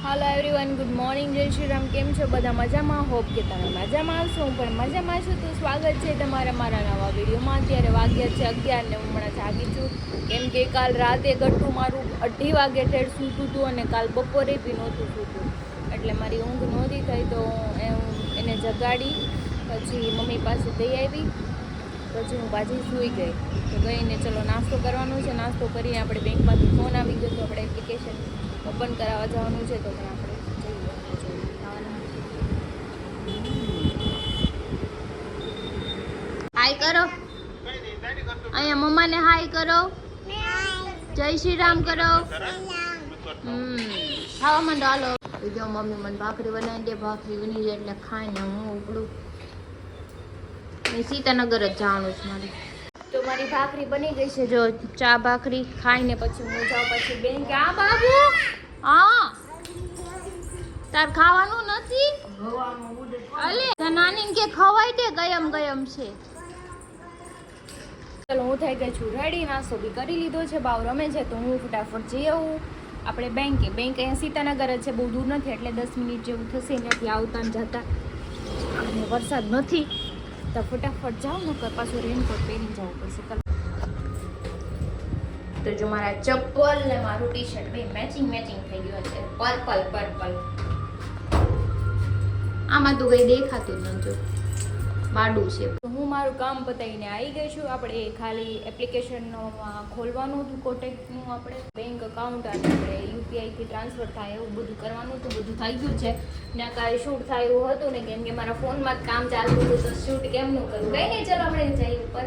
Hello everyone, good morning, जय श्री राम। केम छो बधा मजामां? होप के तमे मजामां हशो। હું પણ મજામાં છું. તો સ્વાગત છે તમારા મારા નવા વિડીયોમાં. અત્યારે વાગ્યા છે 11 ને હું હમણાં જાગી છું, કેમ કે કાલ રાતે ગટ્ટુ મારું 2:30 વાગે ઠેર સૂતું હતું અને કાલ બપોરે બી નહોતું સૂતું, એટલે મારી ઊંઘ નહોતી થઈ. તો એને જગાડી પછી મમ્મી પાસે દઈ આવી, પછી હું પાછી સૂઈ ગઈ. તો ગઈને ચલો નાસ્તો કરવાનો છે. નાસ્તો કરીને આપણે બેંકમાંથી ફોન આવી ગયો, તો આપણે એપ્લિકેશન ઓપન કરાવવા જવાનું છે. તો પણ આપણે જઈએ હાય કરો, અહીંયા મમ્માને હાય કરો, જય શ્રી રામ કરો. ખાવા માંડો હાલો. જો મમ્મી મને ભાખરી બનાવી દે, ભાખરી બની જાય એટલે ખાઈને હું ઉપડું. સીતાનગર જ જવાનું છે મારે. તો મારી ભાખરી બની ગઈ છે. જો ચા ભાખરી ખાઈને પછી હું જાઉં પછી બેન કે આ બાબુ હા તાર ખાવાનું નથી. અલે નાની કે ખવાય તે ગયમ ગયમ છે. ચલો હું થઈ ગઈ છું રેડી, નાસ્તો બી કરી લીધો છે. બાવ રમે છે તો હું ફટાફટ જઈ આવું આપણે બેંકે. બેંક અહીંયા સીતાનગર જ છે, બહુ દૂર નથી, એટલે 10 મિનિટ જેવું થશે ત્યાંથી આવતા ને જતા. અને વરસાદ નથી તો ફટાફટ જાઉં, નકર પાછું રેનકોટ પહેરી જવું પડશે. તો જો મારા ચપ્પલ ને મારું ટી શર્ટ બે મેચિંગ થઈ ગયું છે. પર્પલ આમાં તો કઈ દેખાતું જ નથી, બાડું છે. હું મારું કામ પતાવીને આવી ગઈ છું. આપણે ખાલી એપ્લિકેશનમાં ખોલવાનું હતું કોટેકનું, આપણે બેંક અકાઉન્ટ અને આપણે યુપીઆઈથી ટ્રાન્સફર થાય એવું બધું કરવાનું હતું. બધું થઈ ગયું છે ને કાંઈ શૂટ થાય એવું હતું ને, કેમ કે મારા ફોનમાં જ કામ ચાલતું હતું, તો શૂટ કેમનું કરું? કંઈ નહીં, ચલો આપણે જઈએ ઉપર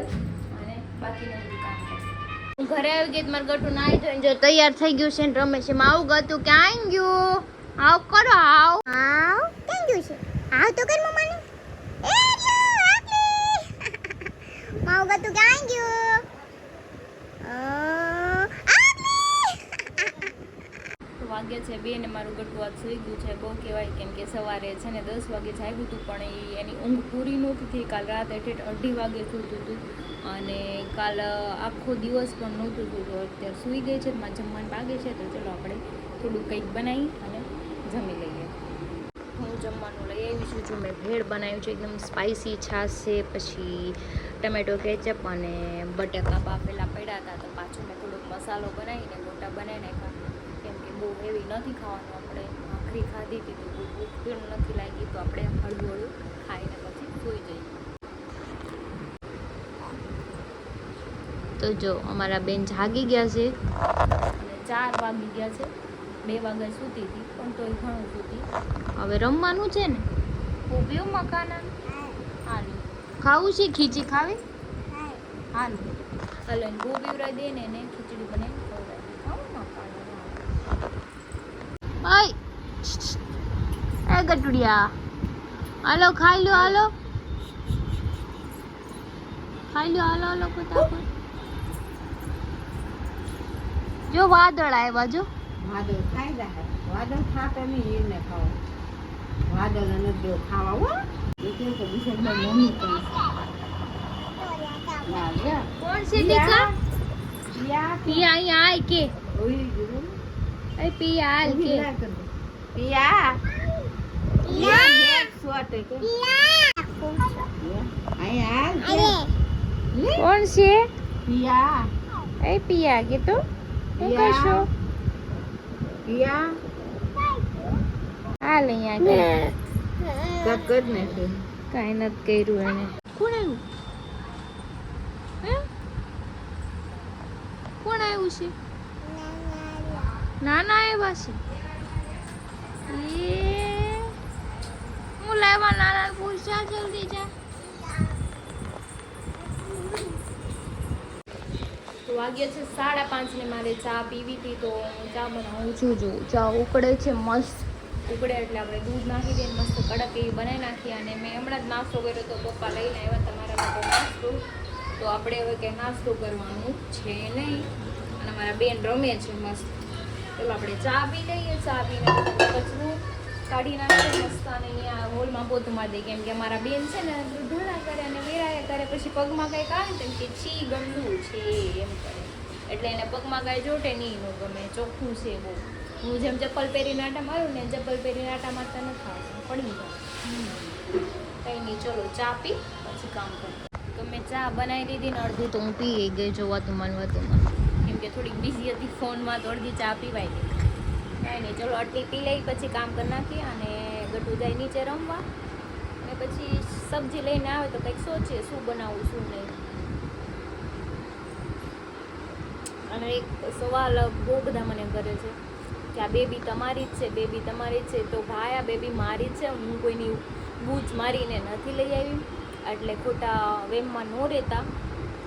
અને બાકીનું બધું કામ કરીએ. હું ઘરે આવી ગઈ, મારું ગટુ નાહી ધોઈને જો તૈયાર થઈ ગયું છે ને રમે છે. આવું ગતું ક્યાં આવી ગયું? આવ કરો, આવ કેમ ગયું છે? આવ તો કર મમ્માને. માવ ગતું ક્યાં ગયું? વાગ્યા છે 2 ને મારું ગટુ આજ સૂઈ ગયું છે. બહુ કહેવાય, કેમ કે સવારે છે ને 10 વાગે જાગ્યું હતું, પણ એની ઊંઘ પૂરી નહોતી થઈ. કાલ રાતે 2:30 વાગે સૂતું હતું અને કાલ આખો દિવસ પણ નહોતું સૂતું. અત્યારે સૂઈ ગઈ છે, મારે જમવાનું વાગે છે. તો ચલો આપણે થોડું કંઈક બનાવી અને જમી લઈએ. હું જમવાનું લઈ આવી છું. જો મેં ભેળ બનાવ્યું છે, એકદમ સ્પાઇસી છાશ છે, પછી ટમેટો કેચઅપ અને બટાકા બાફેલા પડ્યા હતા. તો પાછું મેં થોડોક મસાલો બનાવીને ગોટા બનાવી નાખ્યા, કેમ કે બહુ હેવી નથી ખાવાનું. આપણે ભાખરી ખાધી હતી તો બહુ ભૂખ પણ નથી લાગી, તો આપણે હળવું ખાઈને પછી સૂઈ જઈએ. તો જો અમારા બેન જાગી ગયા છે અને 4 વાગી ગયા છે. 2 વાગે સૂતી હતી પણ તોય ઘણું સૂતી. હવે રમવાનું છે ને. ઉભ્યું મકાના હાલ ખાવું છે, ખીચી ખાવી હાલ હાલ ગોબી ઉરાઈ દે ને એને ખીચડી બનાવી ખવડાવી. ખાવું મકાના એ ગટુડિયા હાલો ખાઈ લો, હાલો ખાઈ લો, હાલો હાલો ફટાફટ. જો વાદળ આવ્યા, જો વાદળ ખાઈ જાય. વાદળ ખાતે નહીં એને ખાવ. વાદળ અને જો ખાવા હો એટલે તો વિશેષમાં મમ્મી કહી કોણ છે દીકરા? પિયા અહીંયા આય કે એ પિયા હાલ કે પિયા પિયા સોટે કે કોણ છે? પિયા એ પિયા કે તો શું કરશો? પિયા હાલ અહીંયા કે કર ને કાંઈ નથી કર્યું એને. કોણ આવ્યું? કોણ આવ્યું છે? નાના આવ્યા છે. એ હું લાવવા નાના પૂછા, જલ્દી જા. તો વાગ્યા છે 5:30 ને મારે ચા પીવી હતી, તો હું ચા બનાવું છું. જો ચા ઉકળે છે, મસ્ત ઉકળે એટલે આપણે દૂધ નાખી દઈએ, મસ્ત કડક એવી બનાવી નાખીએ. અને મેં હમણાં જ નાસ્તો કર્યો તો પપ્પા લઈને આવ્યા તમારા માટે નાસ્તો. તો આપણે હવે કંઈ નાસ્તો કરવાનું છે નહીં અને મારા બેન રમે છે મસ્ત. ચાલો આપણે ચા પી લઈએ. ચા પીને કચરું કાઢી નાખીએ મસ્ત અને અહીંયા હોલમાં પોતું મારી દઈએ, કેમ કે અમારા બેન છે ને ધૂણા કરે અને વેરાયા કરે, પછી પગમાં કંઈક આવે ને કે છી ગંદુ છે એમ કરે, એટલે એને પગમાં કાંઈ જોટે નહીં, ગમે ચોખ્ખું છે બહુ. હું જેમ ચપ્પલ પહેરીને આટા મારું ને ચપ્પલ પહેરીને આટા મારતા નથી આવતું, પડી જાય. કંઈ નહીં, ચલો ચા પી પછી કામ કરું. તો મેં ચા બનાવી દીધી ને અડધી તો હું પી ગઈ જોવાતું માનવાતુંમાં, કેમ કે થોડીક બિઝી હતી ફોનમાં, તો અડધી ચા પીવાઈ ગઈ. કાંઈ નહીં, ચલો આટલી પી લઈ પછી કામ કરી નાખીએ. અને ગટુ જાય નીચે રમવા અને પછી સબ્જી લઈને આવે તો કંઈક સોચીએ શું બનાવવું શું નહીં. અને એક સવાલ બહુ બધા મને કરે છે કે આ બેબી તમારી જ છે, બેબી તમારી જ છે. તો ભાઈ આ બેબી મારી જ છે, હું કોઈની બૂચ મારીને નથી લઈ આવી. એટલે ખોટા વેમમાં ન રહેતા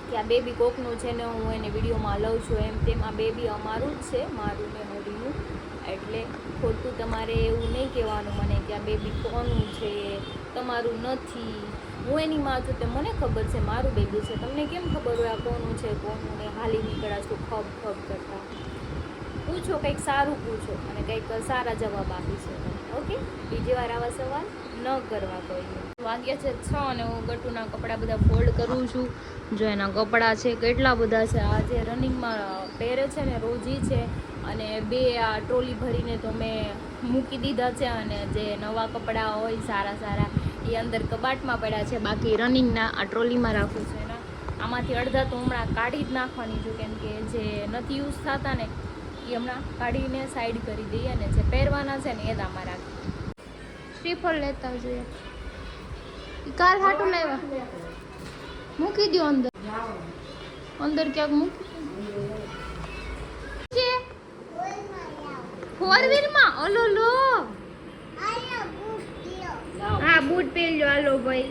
કે આ બેબી કોકનું છે ને હું એને વિડીયોમાં લઉં છું એમ તેમ. આ બેબી અમારું જ છે, મારું ને હોરીનું. એટલે ખોટું તમારે એવું નહીં કહેવાનું મને કે આ બેબી કોનું છે, તમારું નથી. હું એની માં છું તે મને ખબર છે મારું બેબી છે. તમને કેમ ખબર હોય આ કોનું છે કોનું ને? હાલી નીકળાશું ખબ ખબ કરતા. પૂછો, કંઈક સારું પૂછો અને કંઈક સારા જવાબ આપીશું. ઓકે, બીજી વાર આવા સવાલ ન કરવા કોઈને. વાગ્યા છે 6 અને હું ગટુના કપડાં બધા ફોલ્ડ કરું છું. જો એના કપડાં છે કેટલા બધા છે. આ જે રનિંગમાં પહેરે છે ને રોજી છે, અને 2 આ ટ્રોલી ભરીને તો મેં મૂકી દીધા છે. અને જે નવા કપડાં હોય સારા સારા એ અંદર કબાટમાં પડ્યા છે. બાકી રનિંગના આ ટ્રોલીમાં રાખું છું. એના આમાંથી અડધા તો હમણાં કાઢી જ નાખવાની છું, કેમ કે જે નથી યુઝ થતા ને એ હમણાં કાઢીને સાઈડ કરી દઈએ. અને જે પહેરવાના છે ને એ જ આમાં રાખી. શ્રીફળ લેતા જોઈએ. કાલ હાટું લાવ્યા, મૂકી દો અંદર, અંદર ક્યાંક મૂકી દો. ફોર વ્હીલમાં ઓલો લો, હા બૂટ પહેરજો. હાલો ભાઈ,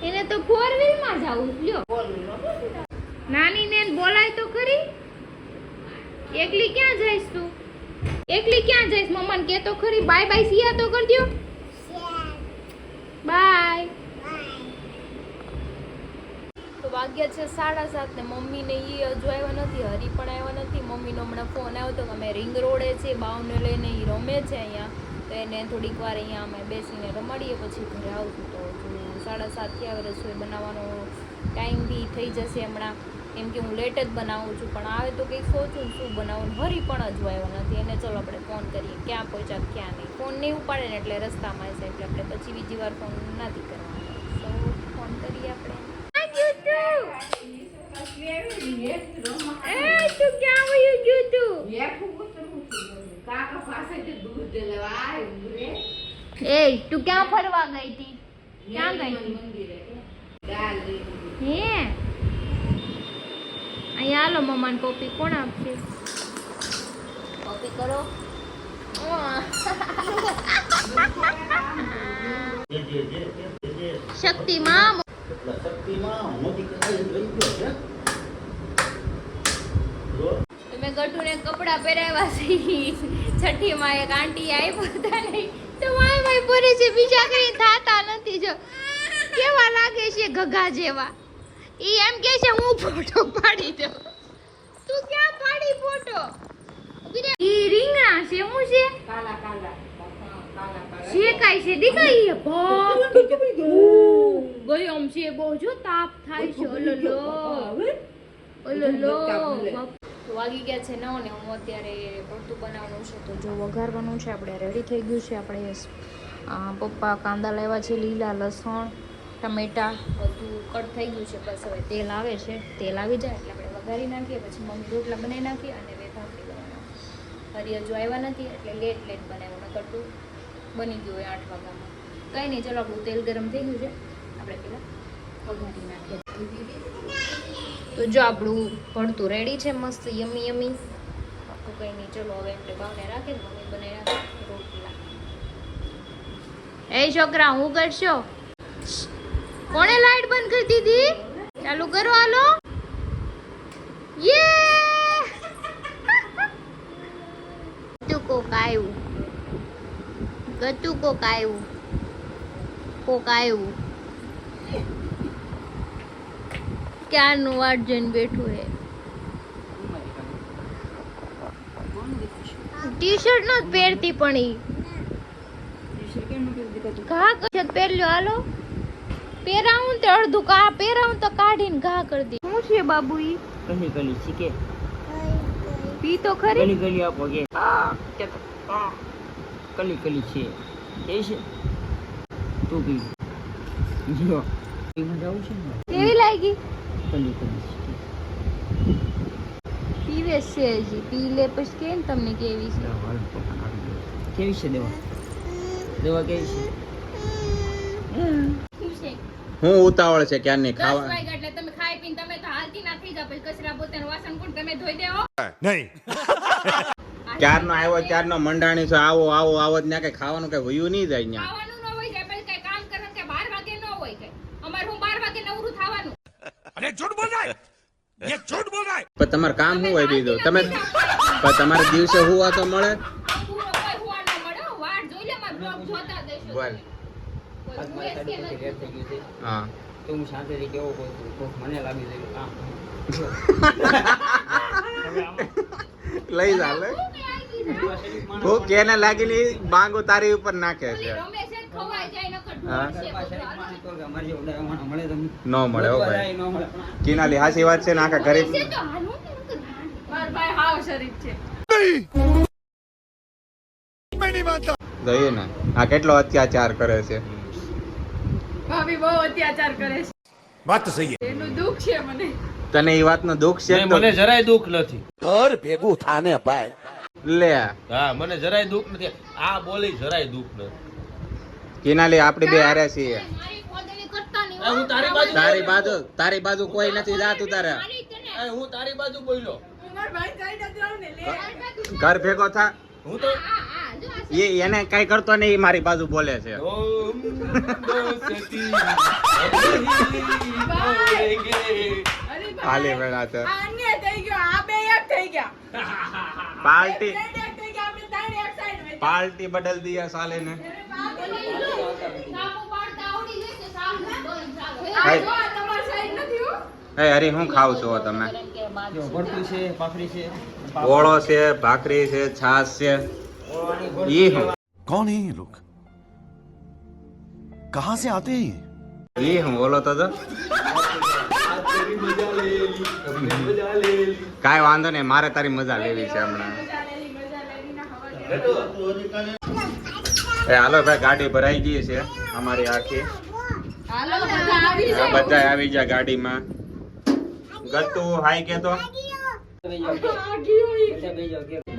એને તો ફોર વ્હીલમાં જાવું. લ્યો નાની ને બોલાય તો ખરી. એકલી ક્યાં જઈશ તું? એકલી ક્યાં જઈશ? મમ્માને કે તો ખરી. બાય બાય સિયા તો કરજો. બાય. તો વાગ્યા છે 7:30 ને મમ્મીને એ હજુ આવ્યા નથી, હરી પણ આવ્યા નથી. મમ્મીનો હમણાં ફોન આવ્યો હતો કે અમે રિંગ રોડે છે, બાવને લઈને એ રમે છે અહીંયા, તો એને થોડીક વાર અહીંયા અમે બેસીને રમાડીએ પછી ઘરે આવશું. તો હજુ 7:30 થયા, રસોઈ બનાવવાનો ટાઈમ બી થઈ જશે હમણાં, કેમ કે હું લેટ જ બનાવું છું. પણ આવે તો કંઈક સોચું શું બનાવું. હરી પણ હજુ આવ્યો નથી. એને ચલો આપણે ફોન કરીએ ક્યાં પહોંચ્યા ક્યાં નહીં. ફોન નહીં ઉપાડે ને એટલે રસ્તામાં છે, એટલે આપણે પછી બીજી વાર ફોન નથી કરવાનો. તો ફોન કરીએ આપણે. તું ક્યાં વયું ગયું તું? એ તું ક્યાં ફરવા ગઈ હતી? ક્યાં ગઈ હતી? હે અહીંયા હાલો, મમ્માને કોપી કોણ આપશે? કોપી કરો. શક્તિમાં મેં ગટુને કપડા પહેરાવ્યા છે. છઠ્ઠીમાં એક આંટી આપ્યા હતા નહીં તો વાય વાય ભરે છે, બીજા કઈ થાતા નથી. જો કેવા લાગે છે ગગા જેવા. ઈ એમ કે છે હું ફોટો પાડી દઉં. તું ક્યાં પાડી ફોટો? ઈ રીંગણા છે. હું છે કાલા કાલા શેકાય છે દીકાઈ. બાપ ગયો આમ છે બહુ. જો તાપ થાય છે. ઓલોલો ઓલોલો. વાગી ગયા છે 9 ને હું અત્યારે પડતું બનાવવાનું છે. તો જો વઘારવાનું છે આપણે. રેડી થઈ ગયું છે. આપણે પપ્પા કાંદા લેવા છે, લીલા લસણ ટમેટા બધું કટ થઈ ગયું છે. બસ હવે તેલ આવે છે. તેલ આવી જાય એટલે આપણે વઘારી નાખીએ. પછી મમ્મી રોટલા બનાવી નાખીએ અને બે ભાખરી બનાવવાના. હરી હજુ આવ્યા નથી એટલે લેટ બનાવ્યું. કટું બની ગયું હોય 8 વાગ્યામાં. કંઈ નહીં, ચલો આપણું તેલ ગરમ થઈ ગયું છે. આપણે પહેલાં વઘારી નાખીએ. તો જો આપણું ભરતું રેડી છે, મસ્ત યમી યમી. આખું કંઈ નહીં, ચલો હવે આપણે ભાવને રાખીએ. મમ્મી બનાવી રાખે રોટલા. એ છોકરા હું કરશો? કોણે લાઈટ બંધ કરી દીધી? ચાલુ કરો હાલો. યે તું કોક આવ્યું. ગતુ કોક આવ્યું. કોક આવ્યું. ક્યારનું વાટ જોઈને બેઠું હે. ટી શર્ટ નો પહેરતી પણ ઈ ઘા કશત પહેરલ્યો. હાલો પહેરાવું તે અડધું કા પહેરાવું તો કાઢીને ઘા કરી દી. શું છે બાબુ ઈ? કલી કલી શીખે પી તો ખરી. ગલી ગલી આપો કે આ કે આ કલી કલી છે એ છે તું પી જો એમાં જાવું છે ને કેવી લાગી? કલી કલી પીવે છે હજી. પી લે પછી કે ને તમને કેવી છે. કેવી છે દેવા દેવા કેવી છે હું ઉતાવળ છે ક્યારની 10 ખાવા વાગ્યા એટલે તમે ખાઈ પીને તમે તો હાલતી ના થઈ જાવ. પછી કચરા પોતાનું વાસણ કોણ તમે ધોઈ દેવો. ક્યારનો આવ્યો ત્યારનો મંડાણી છે આવો આવો આવો જ ત્યાં કઈ ખાવાનું કઈ વયું નહીં જાય ત્યાં ખાવાનું ન હોય જાય પછી કઈ કામ કરે કે 12 વાગે ન હોય કઈ. અમારે હું 12 વાગે નવરું થવાનું. પણ તમારે કામ શું હોય બીજું તમે પણ તમારે દિવસે હુવા તો મળે આ પૂરો કોઈ હુવા ન મળે હો. વાટ જોઈ લે મારા બ્લોગ જોતા દેશો. બોલ. કોઈ હુએ છે નથી. હા તો હું શાંતિથી કેવો બોલું તો મને લાગી જાય કામ લઈ જા લે હું કે આવી ગઈ. હું કેને લાગેલી બાંગો તારી ઉપર નાખે ઓલી છે રમેશ જ ખવાઈ જાય નકર હા. ઢોળ છે બધું. અમારે જેવો ડાયમંડ મળે તમને ન મળે હો ભાઈ ન મળે કિનાલી હાસી વાત છે ને આખા ગરીબ છે તો હાલું ને નકર માર ભાઈ હાવ શરીફ છે. જોયું ને આ કેટલો અત્યાચાર કરે છે ભાભી બહુ અત્યાચાર કરે છે. વાત તો સહી એનું દુઃખ છે મને. તને એ વાતનો દુઃખ છે નહીં, તો મને જરાય દુઃખ નથી ઘર ભેગું થાને ભાઈ લે હા મને જરાય દુઃખ નથી આ બોલી જરાય દુઃખ નથી કિનાલી આપણે બે હારે છીએ મારી ખોદણી કરતા નહીં. એ હું તારી બાજુ તારી બાજુ કોઈ નથી જાતું તારે મારી તને એ હું તારી બાજુ બોલ્યો ઘર ભેગો થા હું તો જો આ એને કઈ કરતો નહીં મારી બાજુ બોલે છે ઓમ દોસ્તી અબહી બોલેંગે. હાલે વેળા તો અન્ય થઈ ગયો આ બે એક થઈ ગયા પાર્ટી એક થઈ ગયા આપણે ત્રણ એક સાઈડ પાર્ટી બદલ દિયા સાલે ને સામુ પાડતા આવડી જશે. સામુ બંધ ચાલો. હાય. જો આ તમારી સાઈડ નથી હો એ હરી હું ખાવ છો તમે જો ભરતું છે પાપડી છે ઓળો છે ભાખરી છે છાશ છે ઈ હું कौन है ये लोग कहां से आते हैं ये ઈ હું બોલો તો જો કાંઈ વાંધો નહીં મારે તારી મજા લેવી છે હમણાં એ હાલો ભાઈ ગાડી ભરાઈ ગઈ છે અમારી આખી હાલો બધા આવી આ બધા આવી ગયા ગાડીમાં ગત્તુ હાય કે તો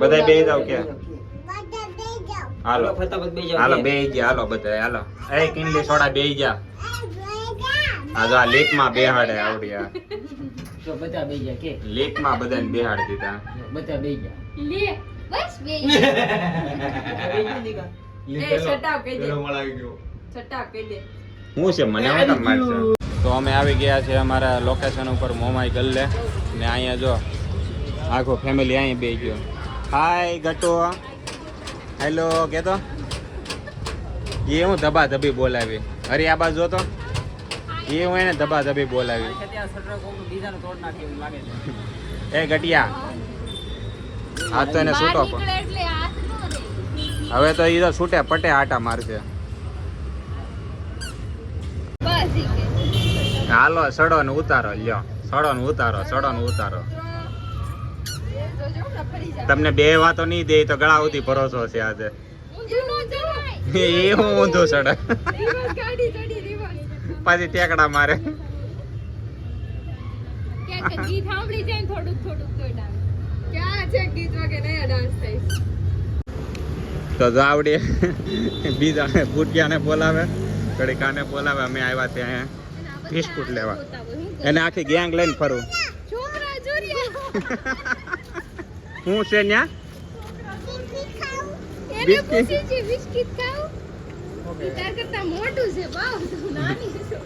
બધા બે જાવ કે હાલો ફટાફટ બેસી જાઓ. હાલો બે ગયા હાલો બધા હાલો એ કિનલી સોડા બે ગયા આ જો આ લીકમાં બેહાડે આવડ્યા જો બધા બેસી ગયા કે લીકમાં બધાને બેહાડી દીધા બધા બેસી ગયા લે બસ બે છટાવ કહી દે છટાવ કહી દે હું છે મને હું કામ મારશે તો અમે આવી ગયા છે અમારા લોકેશન ઉપર મોમાઈ ગલ્લે ને અહીંયા જો આખો ફેમિલી અહીંયા બે ગયો હાય ગટો હેલો કેતો એ હું ધબા ધબી બોલાવી હરી આ બાજુ જોતો એ હું એને ધબા ધબી બોલાવી ત્યાં સટરો કોક બીજાનો તોડ નાખે એવું લાગે છે એ ગટિયા આ તો એને છૂટો બહાર નીકળે એટલે હાથ નો દે. હવે તો એ તો છૂટે પટે આટા મારશે બસ ઈ કે. હાલો સડો ને ઉતારો લ્યો સડો ને ઉતારો સડો ને ઉતારો તમને બે વાતો નહીં દે તો ગળા સુધી ભરોસો છે આજે ઊંધું નો જવાય. એ હું ઊંધો સડે રિવર્સ ગાડી ચડી રિવર્સ. પાછી ટેકડા મારે ક્યાંક ગીત સાંભળી જાય ને થોડુંક થોડુંક તો ડાન્સ. ક્યાં છે ગીત વાગે નયા ડાન્સ થાય. તો જો આવડી બીજાને ભૂટિયાને બોલાવે કડીકાને બોલાવે અમે આવ્યા ત્યાં બિસ્કુટ લેવા એને આખી ગેંગ લઈને ફરું છોકરા જોરિયા. હું છે ન્યા એને બિસ્કિટ. પૂછી છે બિસ્કિટ ખાવ. ઈ તાર કરતા મોટું છે બાવ તું નાની છો.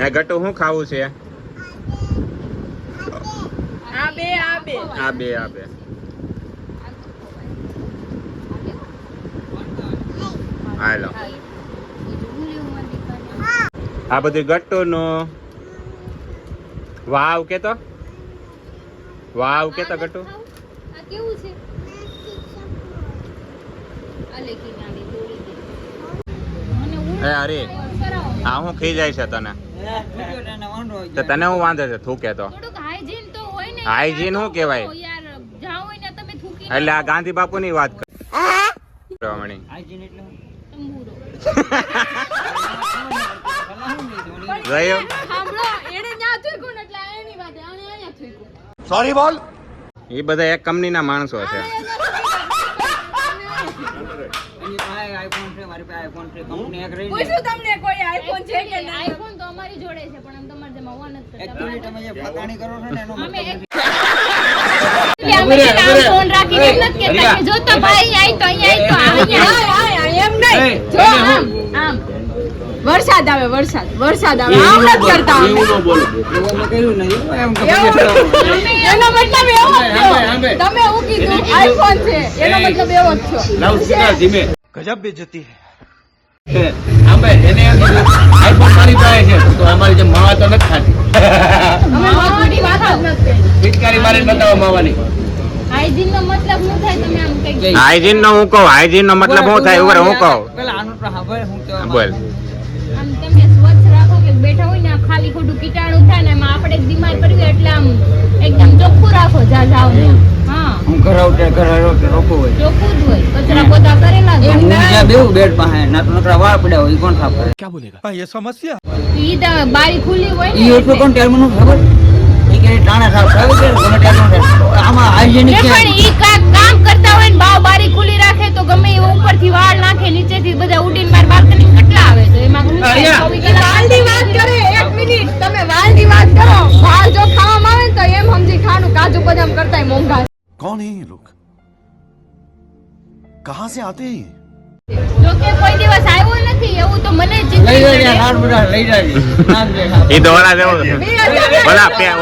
એ ગટુ શું ખાવું છે આ બે આ બે હાલો આ બધું ગટ્ટુ નું વાવ કેતો ગટ્ટુ આ કેવું છે? આ લેકી નાની દોરી દે. મને ઊંઘ એ અરે કરાવો. આ હું ખી જાય છે તને તો તને હું વાંધે છે થૂકે તો થોડુંક હાઇજીન તો હોય ને હાઇજીન શું કહેવાય? યાર જાવ હોય ને તમે થૂકી એટલે આ ગાંધી બાપુની વાત કરવાની. હાઇજીન એટલે શું? તંબુરો જોયો? સાંભળો એને ન્યા થૂક્યું ને એટલે એની વાત આને અહીંયા થૂક્યું. सॉरी बोल એ બધા એક કંપનીના માણસો છે. એની પાસે આઈફોન છે, મારી પાસે આઈફોન છે, કંપની એક રહી ને. પૂછ્યું તમને કોઈ આઈફોન છે કે નહીં? આઈફોન તો અમારી જોડે છે પણ આમ તમારે જેમાં હોવા નથી Actually તમે જે ફટાણી કરો છો ને એનો અમે મતલબ અમે છે ને આમ ફોન રાખીને એમ નથી કહેતા કે જો તો ભાઈ આઈ તો અહીંયા આઈ તો અહીંયા એમ નહીં. જો આમ વરસાદ આવે વરસાદ આવે આમ નથી કરતા અમે. એવું મેં કર્યું નહીં. એમ કે એનો મતલબ એવો જ થયો. તમે એવું કીધું આઈફોન છે એનો મતલબ એવો જ થયો. લાઉડસ્પીકર ધીમે गजब बेइज्जती है આંબે એને એમ કીધું આઈફોન મારી પાસે છે તો અમારી જે માવા તો નથી ખાતી અમે માવાની વાત જ નથી કરી. પિચકારી મારી બતાવો માવાની હાઇજીન નો મતલબ શું થાય તમે આમ કઈ હાઇજીન નો હું કહું, હાઇજીન નો મતલબ શું થાય ઉપર હું કહું. પેલા આનું તો ખબર હું કહેવા બોલ. આમ તમે સ્વચ્છ રાખો કે બેઠા હોય ને આ ખાલી ખોટું કીટાણુ થાય ને એમાં આપણે બીમાર પડીએ એટલે આમ એકદમ ચોખ્ખું રાખો જાવ ને હા હું ઘરાવટે રોકવું હોય. ચોખ્ખું જ હોય કચરા પોતા કરેલા જ હું હોય. જ્યાં બેહું બેડ પાસે ના તો નકરા વાળ પડ્યા હોય ઈ કોણ સાફ કરે? क्या बोलेगा ये समस्या ઈ તો બારી ખુલ્લી હોય ઈ ને એટલું કોણ ટાઈમ નું ખબર? ઈ કે ટાણા સાફ કરે કે ગમે ટાઈમ આમાં હાઇજેનિક એ છે. પણ ઈ કામ કરતા હોય ને બારી ખુલ્લી રાખે તો ગમે એવો ઉપરથી વાળ નાખે નીચેથી બધા ઉડીને માર બાલ્કની કેટલા આવે તો એમાં હું થાય? 24 કલાક વાલની વાત કરે 1 મિનિટ તમે વાલની વાત કરો. વાલ જો ખાવામાં આવે ને તો એમ સમજી ખાનું કાજુ બદામ કરતાય મોંઘા. कौन है ये लोग कहाँ से आते हैं ये? જો કે કોઈ દિવસ આવ્યો નથી એવું તો મને જ લઈ ચિંતા જાય કરે. હાર બધા લઈ જાય નામ દે એ તો ઓલા જેવું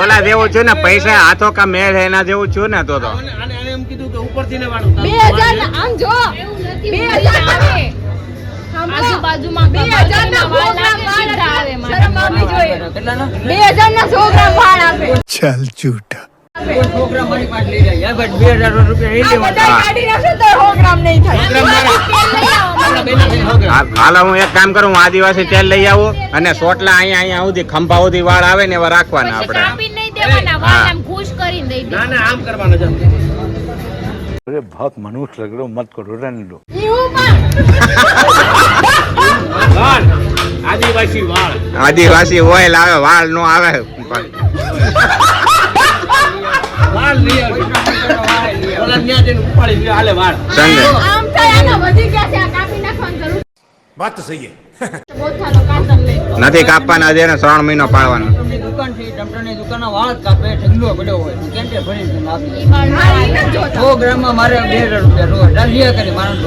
ઓલા જેવું છું ને પૈસા હાથો કા મેળ છે એના જેવું છું ને તો આને એમ કીધું કે ઉપરથી ને વાળું 2000 ના આમ જો એવું નથી 2000 આવે સાંભળો. આજુબાજુમાં 2000 ના વાળ 100 ગ્રામ લાગે, ચિંતા આવે વાળ મારે. શરમ આવવી જોઈએ. કેટલાના? 2000 ના 100 ગ્રામ વાળ આપે. चल झूठा કોઈ છોકરા મારી પાસે લઈ જાય યાર ભાઈ 2000 રૂપિયા લઈ આ લેવાના. બધા કાઢી નાખશો તો 100 ગ્રામ નહીં થાય. હાલો હું એક કામ કરું, હું આદિવાસી તેલ લઈ આવું અને સોટલા અહીંયા સુધી ખંભા સુધી વાળ આવે ને એવા રાખવાના પછી આપણે. કાપી નહીં દેવાના વાળ આમ ખુશ કરીને દઈ ના દે ના આમ કરવાનું છે अरे बहुत मनुष्य लग रहे हो मत करो रहने दो ઈવું પણ વાળ આદિવાસી વાળ આદિવાસી ઓઇલ આવે વાળ નો આવે. વાળ લઈ આવજો ઓલા ન્યા જઈને ઉપાડી લ્યો હાલે વાળ સમજે? આમ થાય આના વધી ગયા છે આ કાપી નાખવાની જરૂર बात तो सही है બોથાનો કાતર લઈ નથી કાપવાના છે ને 3 મહિનો પાડવાનો. ટમટમની દુકાન છે ટમટમની દુકાનના વાળ જ કાપે ઢગલો પડ્યો હોય કેન્ટે ભરીને આપી ઈ વાળ ના હા, ઈ આવે. નથી જોતા. 100 ગ્રામમાં મારે 2000 રૂપિયા રોજ રાજીયા કરી માણસ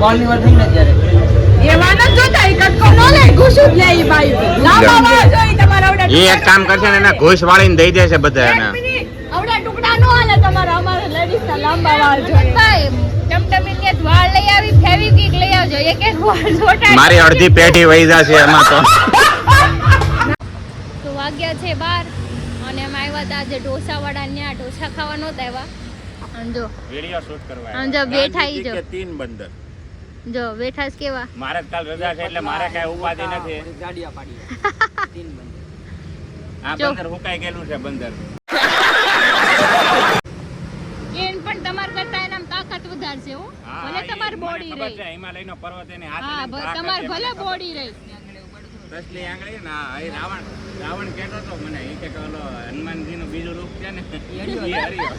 વાળની વાર થઈ ને ત્યારે એવા નથી જોતા ઈ કટકો ન લે ઘૂસું જ લે ઈ બાઈ લાંબા વાળ જોઈ તમારા આવડા એ એક કામ કરશે ને એને ઘૂસ વાળીને દઈ દેશે બધા એને. આવડા ટુકડા નો હાલે તમારા અમારા લેડીઝ ના લાંબા વાળ જોઈએ ભાઈ, ટમટમી ને વાળ લઈ આવી ફેવિક્વિક લઈ આવજો એક વાળ ચોટાડી. મારી અડધી પેઢી વહી જશે એમાં તો. તો વાગ્યા છે 12 અને અમે આવ્યા હતા આજે ઢોસાવાળા ન્યા ઢોસા ખાવા નહોતા આવ્યા અને જો વિડિયો શૂટ કરવા આમ જો બેઠા ઈ જો 3 બંદર. જો બેઠા છે કેવા મારે જ કાલ રજા છે એટલે મારે કઈ ઉપાધિ નથી. ગાડિયા પાડી 3 બંધ આ જો. બંદર હુકાઈ ગયેલું છે બંદર. એન પણ તમાર કરતા એનામ તાકાત વધારશે હો ભલે તમાર બોડી રહી હિમાલયનો પર્વત એને હાથે હા લઈને તાકાત તમાર છે. ભલે બોડી રહી તસલી આંગળી ને આ એ રાવણ કહેતો હતો મને એ કે ઓલો હનુમાનજીનું બીજું રૂપ છે ને એ હરિયો.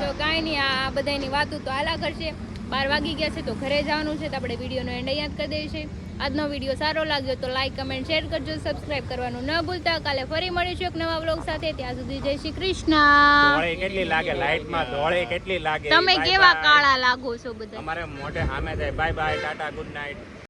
તો કાંઈ નહીં આ બધાની વાતો તો આલા કરશે 12 વાગી ગયા છે તો ઘરે જવાનું છે તો આપણે વિડીયોનો એન્ડ અહીંયા જ કરી દઈએ છીએ. આજનો વિડીયો સારો લાગ્યો તો લાઈક કમેન્ટ શેર કરજો સબસ્ક્રાઇબ કરવાનું ન ભૂલતા. કાલે ફરી મળીશું એક નવા વ્લોગ સાથે. ત્યાં સુધી જય શ્રી કૃષ્ણ. ધોળી કેટલી લાગે લાઈટમાં ધોળી કેટલી લાગે. તમે Bye કેવા bye. કાળા લાગો છો બધા. અમારે મોઢે સામે જાય. Bye bye tata good night.